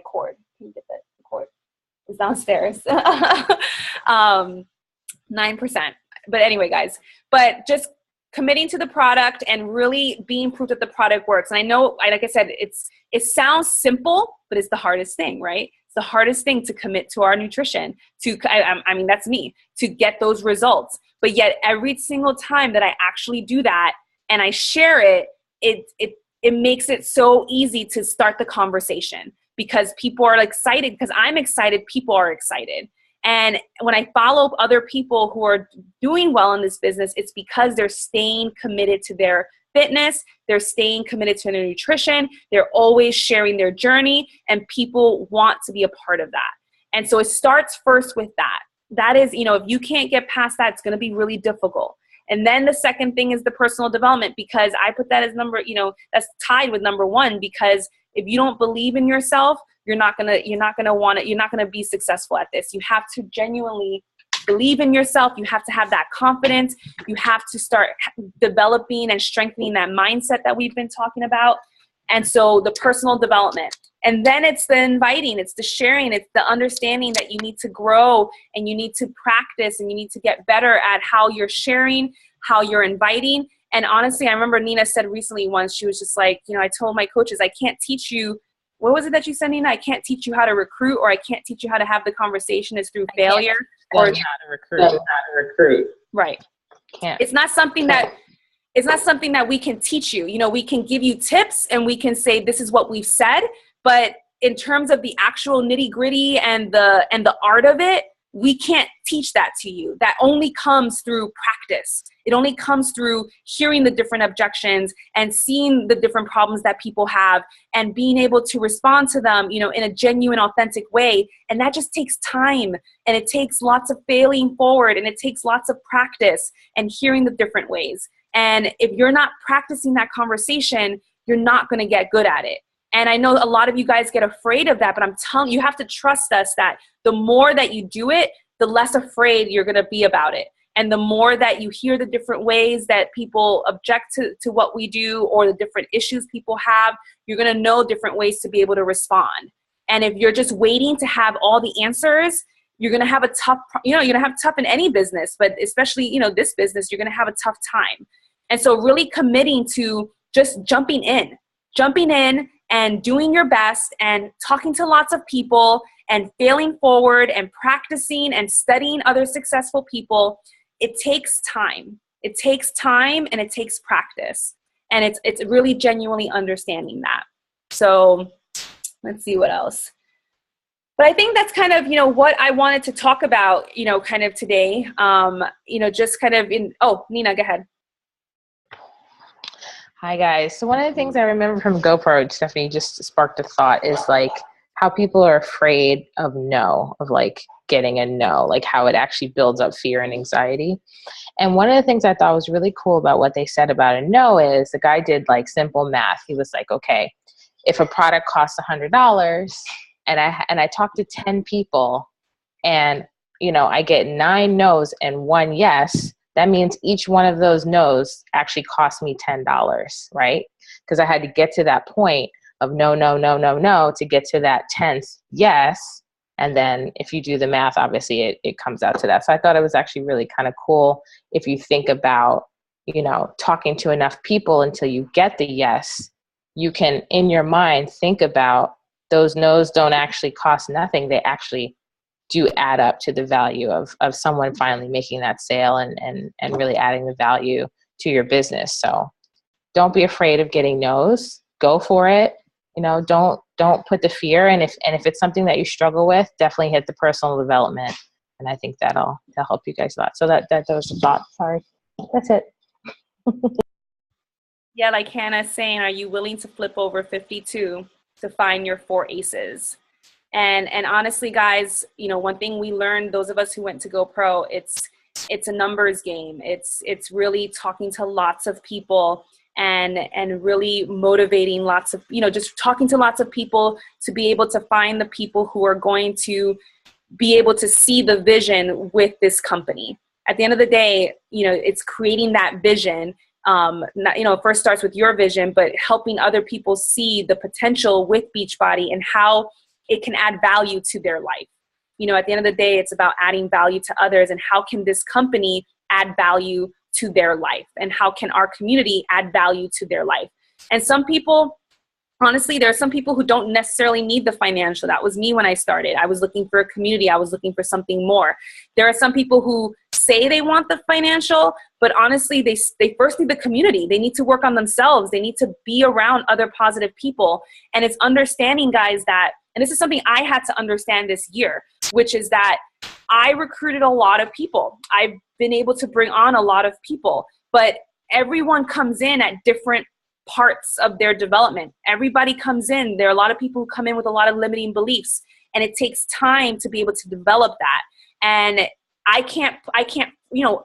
cord. Can you get that cord? It's downstairs. 9%. But anyway, guys, but just committing to the product and really being proof that the product works. And I know, like I said, it sounds simple, but it's the hardest thing, right? It's the hardest thing to commit to our nutrition, I mean, that's me, to get those results. But yet every single time that I actually do that and I share it, it makes it so easy to start the conversation, because people are excited, because I'm excited, people are excited. And when I follow other people who are doing well in this business, it's because they're staying committed to their fitness, they're staying committed to their nutrition, they're always sharing their journey, and people want to be a part of that. And so it starts first with that. That is, if you can't get past that, it's going to be really difficult. And then the second thing is the personal development, because I put that as that's tied with number 1, because if you don't believe in yourself, you're not gonna be successful at this. You have to genuinely believe in yourself. You have to have that confidence. You have to start developing and strengthening that mindset that we've been talking about. And so the personal development. And then it's the inviting, it's the sharing, it's the understanding that you need to grow, and you need to practice, and you need to get better at how you're sharing, how you're inviting. And honestly, I remember Nina said recently once, she was just like, I told my coaches, I can't teach you what was it that you said, Nina? I can't teach you how to recruit, or I can't teach you how to have the conversation. Is through failure, or how to recruit. Right. Can't. It's not something that we can teach you. You know, we can give you tips and we can say, this is what we've said, but in terms of the actual nitty gritty and the art of it, we can't teach that to you. That only comes through practice. It only comes through hearing the different objections and seeing the different problems that people have and being able to respond to them, you know, in a genuine, authentic way. And that just takes time, and it takes lots of failing forward, and it takes lots of practice and hearing the different ways. And if you're not practicing that conversation, you're not going to get good at it. And I know a lot of you guys get afraid of that, but I'm telling you, you have to trust us that the more that you do it, the less afraid you're going to be about it. And the more that you hear the different ways that people object to what we do, or the different issues people have, you're going to know different ways to be able to respond. And if you're just waiting to have all the answers, you're going to have a tough, you're going to have tough in any business, but especially, this business, you're going to have a tough time. And so really committing to just jumping in and doing your best and talking to lots of people and failing forward and practicing and studying other successful people. It takes time. It takes time and it takes practice. And it's really genuinely understanding that. So let's see what else. But I think that's kind of, what I wanted to talk about, kind of today, just kind of Nina, go ahead. Hi guys. So one of the things I remember from GoPro, Stephanie just sparked a thought, is like how people are afraid of no, of like getting a no, like how it actually builds up fear and anxiety. And one of the things I thought was really cool about what they said about a no is the guy did like simple math. He was like, okay, if a product costs $100 and I talk to 10 people and, I get 9 no's and 1 yes, that means each one of those no's actually cost me $10, right? Because I had to get to that point of no, to get to that 10th yes. And then if you do the math, obviously it comes out to that. So I thought it was actually really kind of cool if you think about, talking to enough people until you get the yes, you can, in your mind, think about those no's don't actually cost nothing. They actually do add up to the value of someone finally making that sale and really adding the value to your business. So don't be afraid of getting no's. Go for it. Don't put the fear. And if it's something that you struggle with, definitely hit the personal development. And I think that'll help you guys a lot. So that was a thought. Sorry. That's it. Yeah, like Hannah's saying, are you willing to flip over 52 to find your 4 aces? And honestly, guys, one thing we learned, those of us who went to GoPro, it's a numbers game. It's really talking to lots of people and really motivating lots of, just talking to lots of people to be able to find the people who are going to be able to see the vision with this company. At the end of the day, it's creating that vision. It first starts with your vision, but helping other people see the potential with Beachbody and how it can add value to their life. At the end of the day, it's about adding value to others, and how can this company add value to their life, and how can our community add value to their life. And some people, honestly, there are some people who don't necessarily need the financial. That was me when I started. I was looking for a community. I was looking for something more. There are some people who say they want the financial, but honestly, they first need the community. They need to work on themselves. They need to be around other positive people. And it's understanding, guys, that, and this is something I had to understand this year, which is that I recruited a lot of people. I've been able to bring on a lot of people, but everyone comes in at different parts of their development. Everybody comes in. There are a lot of people who come in with a lot of limiting beliefs, and it takes time to be able to develop that. And I can't,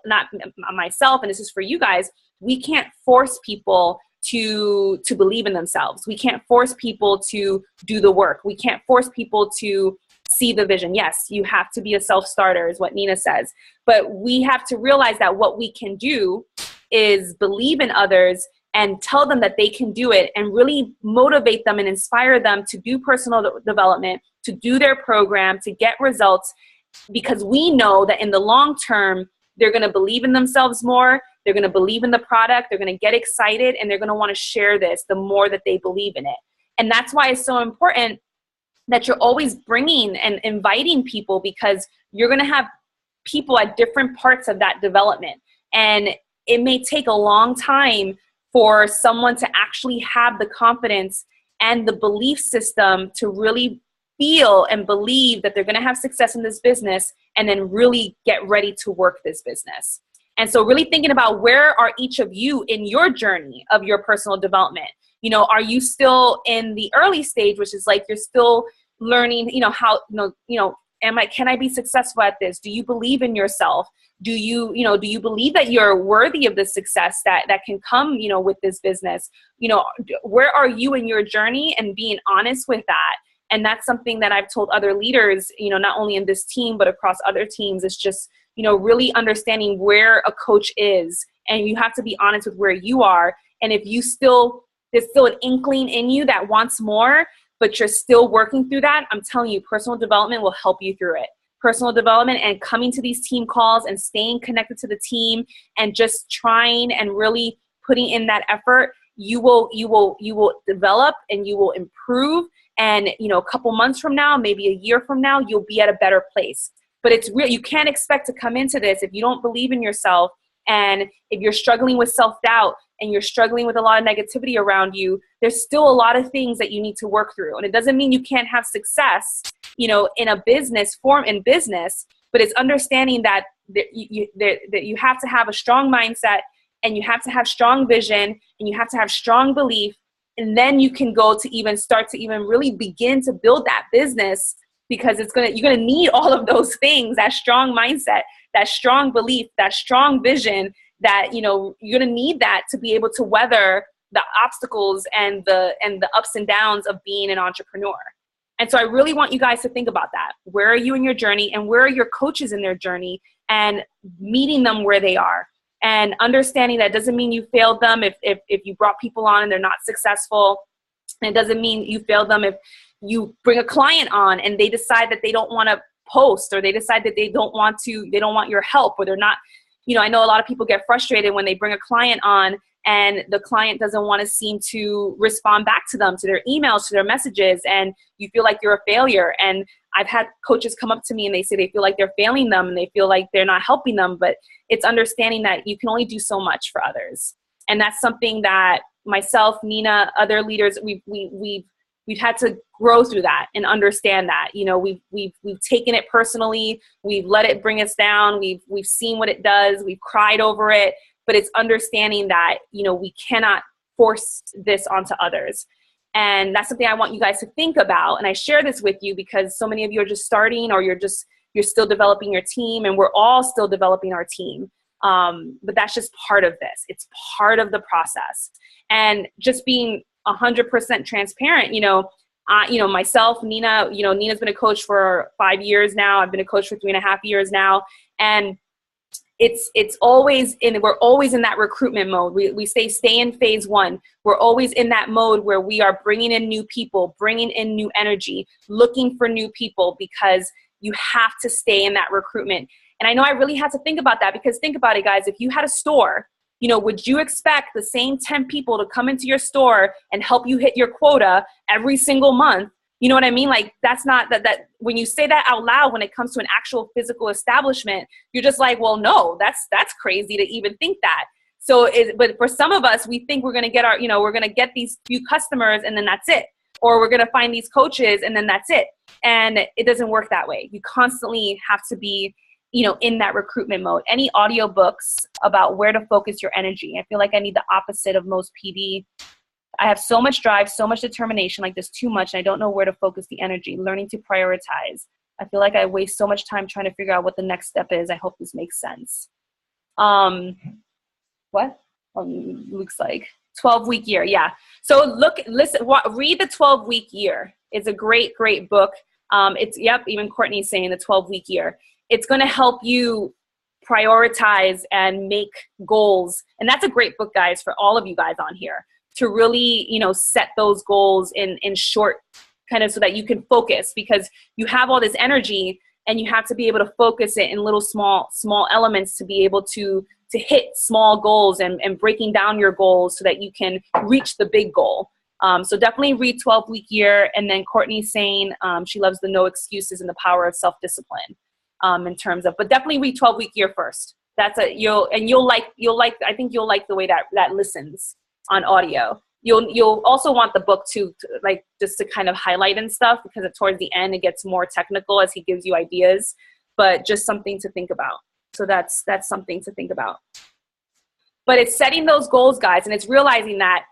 not myself, and this is for you guys, we can't force people to believe in themselves. We can't force people to do the work. We can't force people to see the vision. Yes, you have to be a self-starter, is what Nina says. But we have to realize that what we can do is believe in others and tell them that they can do it, and really motivate them and inspire them to do personal development, to do their program, to get results, because we know that in the long term, they're going to believe in themselves more. They're going to believe in the product. They're going to get excited, and they're going to want to share this the more that they believe in it. And that's why it's so important that you're always bringing and inviting people, because you're going to have people at different parts of that development. And it may take a long time for someone to actually have the confidence and the belief system to really feel and believe that they're going to have success in this business, and then really get ready to work this business. And so really thinking about, where are each of you in your journey of your personal development? You know, are you still in the early stage, which is like you're still learning, you know, how, can I be successful at this? Do you believe in yourself? Do you believe that you're worthy of the success that can come, you know, with this business? You know, where are you in your journey, and being honest with that? And that's something that I've told other leaders, you know, not only in this team, but across other teams. It's just, you know, really understanding where a coach is, and you have to be honest with where you are. And if there's still an inkling in you that wants more, but you're still working through that, I'm telling you, personal development will help you through it. Personal development and coming to these team calls and staying connected to the team and just trying and really putting in that effort, you will develop and you will improve. And, you know, a couple months from now, maybe a year from now, you'll be at a better place. But it's real. You can't expect to come into this if you don't believe in yourself, and if you're struggling with self-doubt and you're struggling with a lot of negativity around you. There's still a lot of things that you need to work through. And it doesn't mean you can't have success, you know, in a business form, but it's understanding that you have to have a strong mindset, and you have to have strong vision, and you have to have strong belief. And then you can go to even start to even really begin to build that business, because you're going to need all of those things, that strong mindset, that strong belief, that strong vision, that, you know, you're going to need that to be able to weather the obstacles and the ups and downs of being an entrepreneur. And so I really want you guys to think about that. Where are you in your journey, and where are your coaches in their journey, and meeting them where they are, and understanding that doesn't mean you failed them if you brought people on and they're not successful. And it doesn't mean you failed them if you bring a client on and they decide that they don't want to post, or they decide that they don't want your help, or they're not, you know, I know a lot of people get frustrated when they bring a client on and the client doesn't want to seem to respond back to them, to their emails, to their messages, and you feel like you're a failure. And I've had coaches come up to me and they say they feel like they're failing them and they feel like they're not helping them, but it's understanding that you can only do so much for others. And that's something that myself, Nina, other leaders, we've had to grow through that and understand that. You know, we've taken it personally. We've let it bring us down. We've seen what it does. We've cried over it. But it's understanding that, you know, we cannot force this onto others. And that's something I want you guys to think about. And I share this with you because so many of you are just starting, or you're still developing your team, and we're all still developing our team. But that's just part of this. It's part of the process. And just being 100% transparent, myself, Nina, Nina's been a coach for 5 years now. I've been a coach for 3.5 years now. And we're always in that recruitment mode. We stay in phase one. We're always in that mode where we are bringing in new people, bringing in new energy, looking for new people, because you have to stay in that recruitment. And I know I really had to think about that, because think about it, guys. If you had a store, would you expect the same 10 people to come into your store and help you hit your quota every single month? You know what I mean? Like, that's not that when you say that out loud, when it comes to an actual physical establishment, you're just like, well, no, that's crazy to even think that. But for some of us, we think we're going to get we're going to get these few customers and then that's it. Or we're going to find these coaches and then that's it. And it doesn't work that way. You constantly have to be, in that recruitment mode. Any audiobooks about where to focus your energy? I feel like I need the opposite of most PD. I have so much drive, so much determination, like there's too much, and I don't know where to focus the energy. Learning to prioritize. I feel like I waste so much time trying to figure out what the next step is. I hope this makes sense. What? Looks like 12-week year. Yeah. So read the 12-week year. It's a great, great book. Even Courtney's saying the 12-week year. It's going to help you prioritize and make goals. And that's a great book, guys, for all of you guys on here, to really, set those goals in short, kind of, so that you can focus, because you have all this energy and you have to be able to focus it in little small elements to be able to hit small goals and breaking down your goals so that you can reach the big goal. So definitely read 12-Week Year. And then Courtney's saying she loves the No Excuses and the Power of Self-Discipline in terms of, but definitely read 12-Week Year first. You'll like, I think you'll like the way that listens on audio. You'll also want the book too, like just to kind of highlight and stuff, because towards the end it gets more technical as he gives you ideas, but just something to think about. So that's something to think about. But it's setting those goals, guys, and it's realizing that,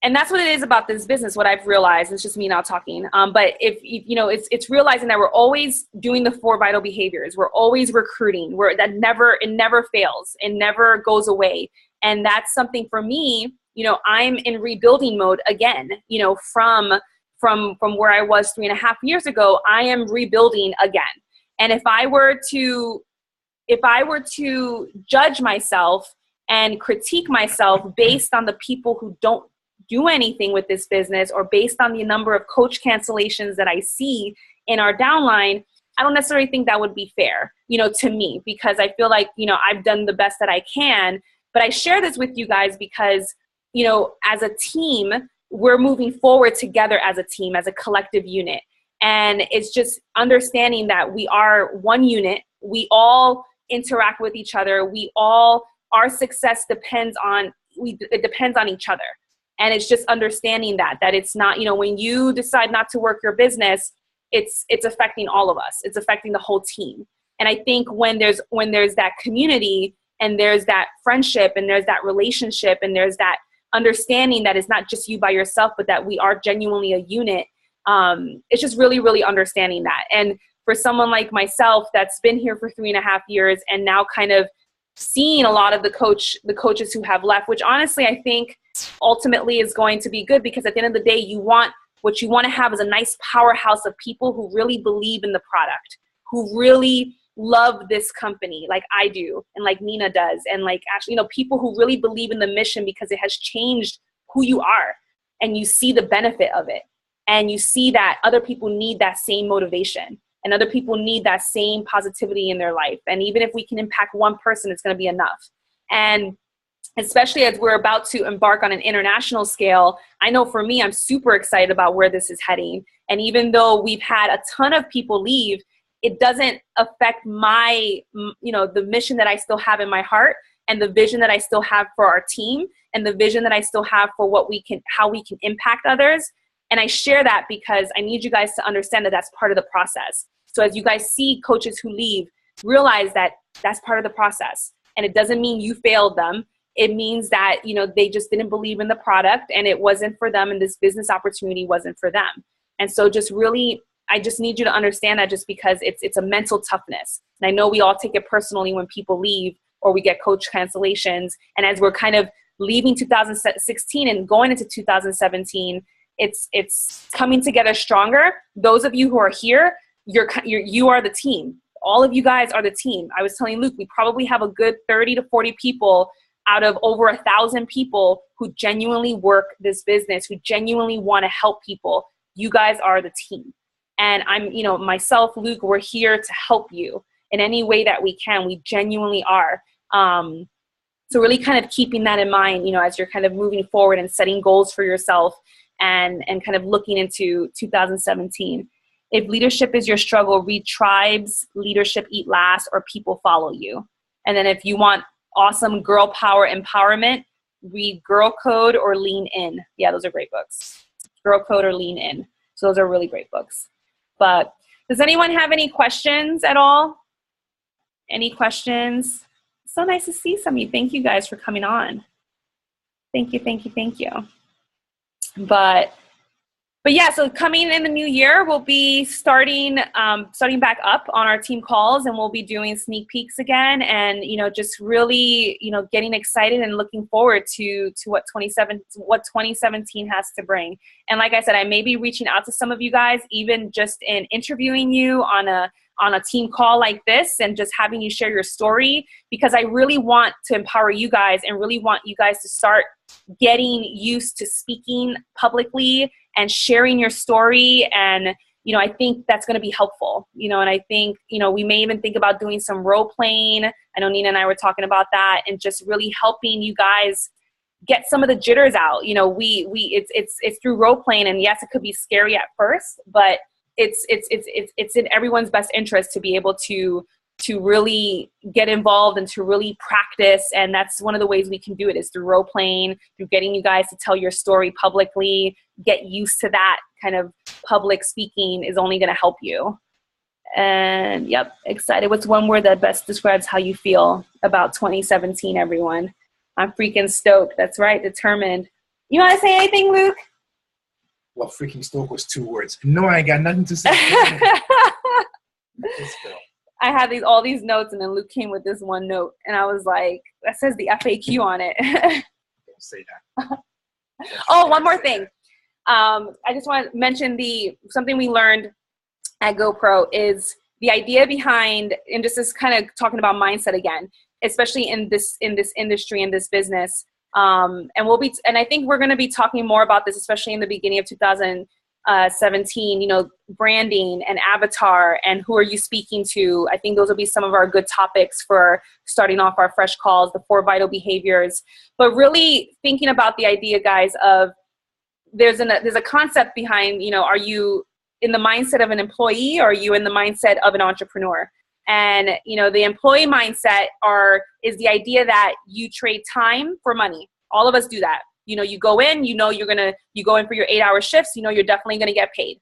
and that's what it is about this business. What I've realized, it's just me now talking. But it's realizing that we're always doing the 4 vital behaviors. We're always recruiting. It never fails. It never goes away. And that's something for me. I'm in rebuilding mode again. From where I was 3.5 years ago, I am rebuilding again. And if I were to judge myself and critique myself based on the people who don't do anything with this business, or based on the number of coach cancellations that I see in our downline, I don't necessarily think that would be fair, to me, because I feel like, I've done the best that I can. But I share this with you guys because, as a team, we're moving forward together as a team, as a collective unit. And it's just understanding that we are one unit. We all interact with each other. Our success depends on each other. And it's just understanding that it's not, when you decide not to work your business, it's affecting all of us. It's affecting the whole team. And I think when there's that community, and there's that friendship, and there's that relationship, and there's that understanding that it's not just you by yourself, but that we are genuinely a unit. It's just really, really understanding that. And for someone like myself that's been here for 3.5 years, and now kind of seeing a lot of the coaches who have left, which honestly I think ultimately is going to be good, because at the end of the day, what you want to have is a nice powerhouse of people who really believe in the product, who really love this company like I do, and like Nina does, and like actually, people who really believe in the mission because it has changed who you are, and you see the benefit of it, and you see that other people need that same motivation, and other people need that same positivity in their life. And even if we can impact one person, it's going to be enough. And especially as we're about to embark on an international scale, I know for me, I'm super excited about where this is heading. And even though we've had a ton of people leave, it doesn't affect my, the mission that I still have in my heart, and the vision that I still have for our team, and the vision that I still have for how we can impact others. And I share that because I need you guys to understand that that's part of the process. So as you guys see coaches who leave, realize that that's part of the process. And it doesn't mean you failed them. It means that, they just didn't believe in the product, and it wasn't for them, and this business opportunity wasn't for them. And so I just need you to understand that, just because it's a mental toughness. And I know we all take it personally when people leave or we get coach cancellations. And as we're kind of leaving 2016 and going into 2017, it's coming together stronger. Those of you who are here, you are the team. All of you guys are the team. I was telling Luke, we probably have a good 30 to 40 people out of over 1,000 people who genuinely work this business, who genuinely want to help people. You guys are the team. And I'm, myself, Luke, we're here to help you in any way that we can. We genuinely are. So really kind of keeping that in mind, as you're kind of moving forward and setting goals for yourself, and kind of looking into 2017. If leadership is your struggle, read Tribes, Leadership Eat Last, or People Follow You. And then if you want awesome girl power empowerment, read Girl Code or Lean In. Yeah, those are great books. Girl Code or Lean In. So those are really great books. But does anyone have any questions at all? Any questions? So nice to see some of you. Thank you guys for coming on. Thank you, thank you, thank you. But yeah, so coming in the new year, we'll be starting back up on our team calls, and we'll be doing sneak peeks again, and just really getting excited and looking forward to what 2017 has to bring. And like I said, I may be reaching out to some of you guys, even just in interviewing you on a team call like this, and just having you share your story, because I really want to empower you guys, and really want you guys to start getting used to speaking publicly and sharing your story. And, I think that's going to be helpful, and I think, we may even think about doing some role playing. I know Nina and I were talking about that, and just really helping you guys get some of the jitters out. You know, it's through role playing, and yes, it could be scary at first, but it's in everyone's best interest to be able to really get involved and to really practice. And that's one of the ways we can do it, is through role playing, through getting you guys to tell your story publicly. Get used to that kind of public speaking is only going to help you. And yep, excited. What's one word that best describes how you feel about 2017, everyone? I'm freaking stoked. That's right. Determined. You want to say anything, Luke? Well, freaking stoked was 2 words. No, I ain't got nothing to say. I had all these notes, and then Luke came with this one note, and I was like, that says the FAQ on it. Don't say that. Oh, one more thing. I just want to mention something we learned at GoPro is the idea behind, and just is kind of talking about mindset again, especially in this industry, in this business. And I think we're going to be talking more about this, especially in the beginning of 2017, you know, branding and avatar and who are you speaking to. I think those will be some of our good topics for starting off our fresh calls, the 4 vital behaviors, but really thinking about the idea, guys, of there's a concept behind, you know, are you in the mindset of an employee, or are you in the mindset of an entrepreneur? And, you know, the employee mindset is the idea that you trade time for money. All of us do that. You know, you go in, you know, you go in for your 8-hour shifts, you know, you're definitely going to get paid.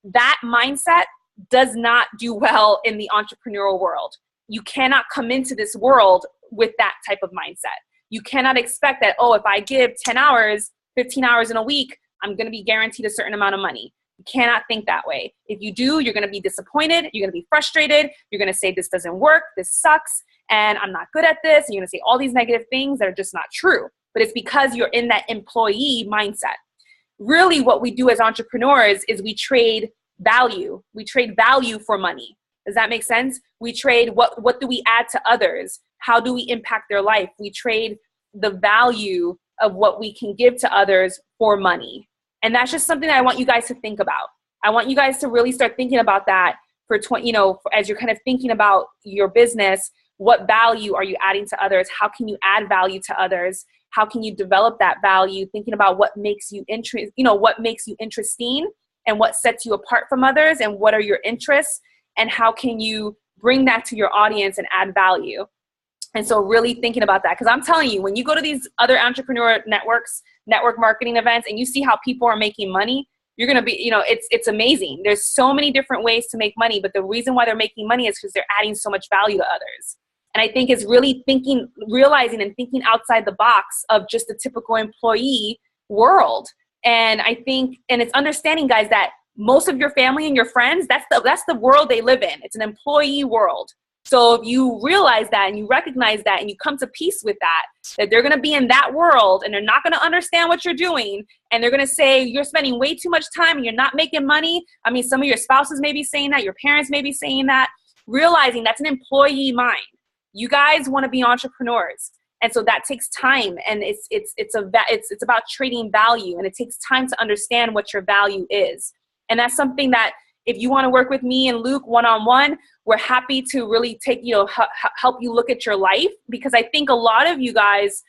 That mindset does not do well in the entrepreneurial world. You cannot come into this world with that type of mindset. You cannot expect that, oh, if I give 10 hours, 15 hours in a week, I'm going to be guaranteed a certain amount of money. You cannot think that way. If you do, you're going to be disappointed. You're going to be frustrated. You're going to say, this doesn't work. This sucks. And I'm not good at this. And you're going to say all these negative things that are just not true. But it's because you're in that employee mindset. Really, what we do as entrepreneurs is we trade value. We trade value for money. Does that make sense? We trade what do we add to others? How do we impact their life? We trade the value of what we can give to others for money. And that's just something that I want you guys to think about. I want you guys to really start thinking about that as you're kind of thinking about your business. What value are you adding to others? How can you add value to others? How can you develop that value? Thinking about what makes you what makes you interesting, and what sets you apart from others, and what are your interests, and how can you bring that to your audience and add value? And so really thinking about that, because I'm telling you, when you go to these other entrepreneur networks, network marketing events, and you see how people are making money, you're going to be, it's amazing. There's so many different ways to make money, but the reason why they're making money is because they're adding so much value to others. And I think it's really realizing and thinking outside the box of just the typical employee world. And I think, and it's understanding, guys, that most of your family and your friends, that's the world they live in. It's an employee world. So if you realize that and you recognize that and you come to peace with that they're going to be in that world and they're not going to understand what you're doing, and they're going to say you're spending way too much time and you're not making money. I mean, some of your spouses may be saying that, your parents may be saying that, realizing that's an employee mind. You guys want to be entrepreneurs. And so that takes time, and it's about trading value, and it takes time to understand what your value is. And that's something that if you want to work with me and Luke one-on-one, we're happy to really help you look at your life, because I think a lot of you guys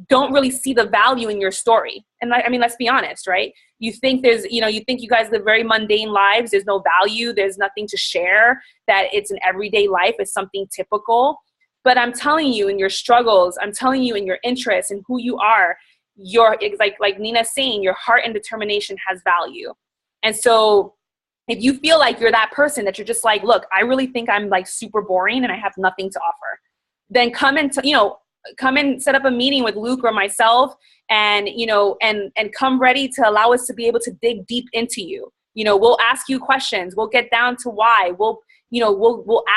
don't really see the value in your story. And I mean, let's be honest, right? You think you guys live very mundane lives. There's no value. There's nothing to share, that it's an everyday life. It's something typical. But I'm telling you, in your struggles, I'm telling you, in your interests and who you are, like Nina's saying, your heart and determination has value. And so if you feel like you're that person that you're just like, look, I really think I'm like super boring and I have nothing to offer, then come and set up a meeting with Luke or myself, and come ready to allow us to be able to dig deep into you. We'll ask you questions. We'll get down to why. We'll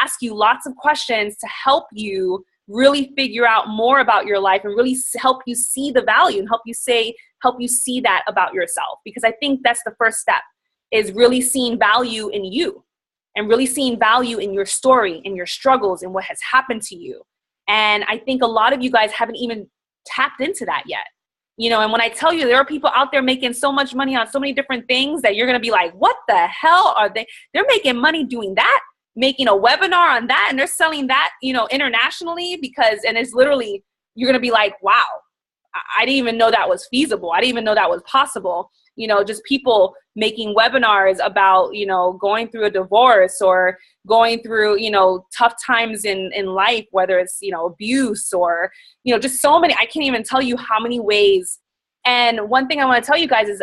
ask you lots of questions to help you really figure out more about your life and really help you see the value and help you see that about yourself. Because I think that's the first step, is really seeing value in you and really seeing value in your story, in your struggles, and what has happened to you. And I think a lot of you guys haven't even tapped into that yet. And when I tell you there are people out there making so much money on so many different things that you're going to be like, what the hell are they? They're making money doing that, making a webinar on that, and they're selling that, internationally, and it's literally, you're going to be like, wow, I didn't even know that was feasible. I didn't even know that was possible. You know, just people making webinars about, you know, going through a divorce or going through, you know, tough times in life, whether it's, you know, abuse or, you know, just so many. I can't even tell you how many ways. And one thing I want to tell you guys is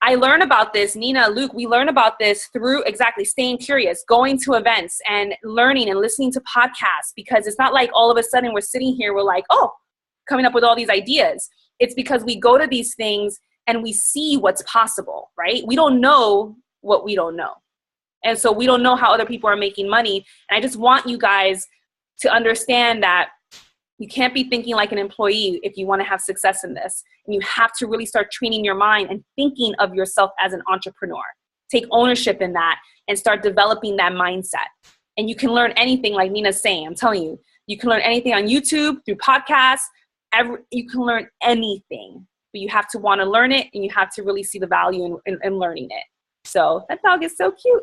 I learned about this, Nina, Luke, we learn about this through exactly staying curious, going to events and learning and listening to podcasts, because it's not like all of a sudden we're sitting here, we're like, oh, coming up with all these ideas. It's because we go to these things and we see what's possible, right? We don't know what we don't know. And so we don't know how other people are making money. And I just want you guys to understand that you can't be thinking like an employee if you want to have success in this. And you have to really start training your mind and thinking of yourself as an entrepreneur. Take ownership in that and start developing that mindset. And you can learn anything, like Nina's saying. I'm telling you, you can learn anything on YouTube, through podcasts. You can learn anything, but you have to want to learn it, and you have to really see the value in learning it. So that dog is so cute.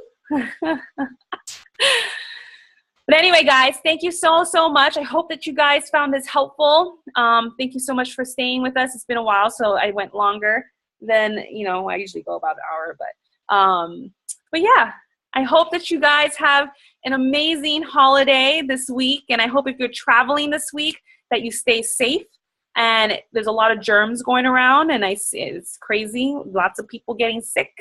But anyway, guys, thank you so much. I hope that you guys found this helpful. Thank you so much for staying with us. It's been a while, so I went longer than, you know, I usually go about an hour. But yeah, I hope that you guys have an amazing holiday this week. And I hope if you're traveling this week that you stay safe. And there's a lot of germs going around, and it's crazy. Lots of people getting sick.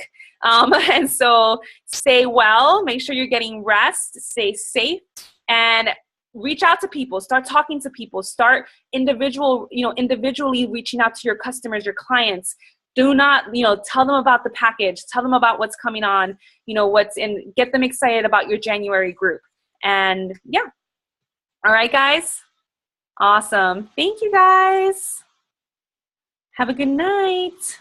And so stay well, make sure you're getting rest, stay safe, and reach out to people, start talking to people, start individually reaching out to your customers, your clients. Do not, tell them about the package, tell them about what's coming on, get them excited about your January group. And yeah. All right, guys. Awesome. Thank you, guys. Have a good night.